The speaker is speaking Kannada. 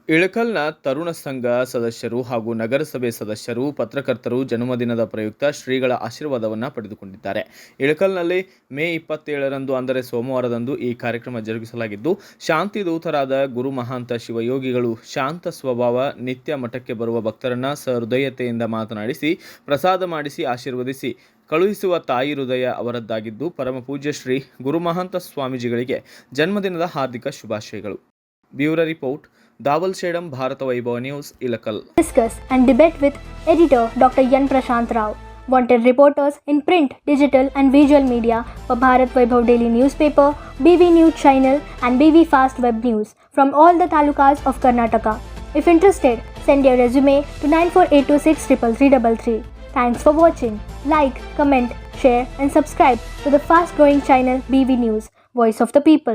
ಇಳಕಲ್‌ನ ತರುಣ ಸಂಘ ಸದಸ್ಯರು ಹಾಗೂ ನಗರಸಭೆ ಸದಸ್ಯರು, ಪತ್ರಕರ್ತರು ಜನ್ಮದಿನದ ಪ್ರಯುಕ್ತ ಶ್ರೀಗಳ ಆಶೀರ್ವಾದವನ್ನು ಪಡೆದುಕೊಂಡಿದ್ದಾರೆ. ಇಳಕಲ್‌ನಲ್ಲಿ ಮೇ 27ರಂದು ಅಂದರೆ ಸೋಮವಾರದಂದು ಈ ಕಾರ್ಯಕ್ರಮ ಜರುಗಿಸಲಾಗಿದ್ದು, ಶಾಂತಿ ದೂತರಾದ ಗುರು ಮಹಾಂತ ಶಿವಯೋಗಿಗಳು ಶಾಂತ ಸ್ವಭಾವ, ನಿತ್ಯ ಮಠಕ್ಕೆ ಬರುವ ಭಕ್ತರನ್ನ ಸಹೃದಯತೆಯಿಂದ ಮಾತನಾಡಿಸಿ, ಪ್ರಸಾದ ಮಾಡಿಸಿ ಆಶೀರ್ವದಿಸಿ ಕಳುಹಿಸುವ ತಾಯಿ ಹೃದಯ ಅವರದ್ದಾಗಿದ್ದು, ಪರಮ ಪೂಜ್ಯ ಶ್ರೀ ಗುರುಮಹಾಂತ ಸ್ವಾಮೀಜಿಗಳಿಗೆ ಜನ್ಮದಿನದ ಹಾರ್ದಿಕ ಶುಭಾಶಯಗಳು. ಬ್ಯೂರೋ ರಿಪೋರ್ಟ್, ದಾವಲ್ ಸೇಡಂ, ಭಾರತ ವೈಭವ news, Ilkal. Discuss and debate with editor Dr. Yan Prashant Rao. Wanted reporters in print, digital and visual media for Bharat Vaibhav Daily Newspaper, BV News Channel and BV Fast Web News from all the talukas of Karnataka. If interested, send your resume to 9482633333. Thanks for watching. Like, comment, share and subscribe to the fast growing channel BV News, Voice of the People.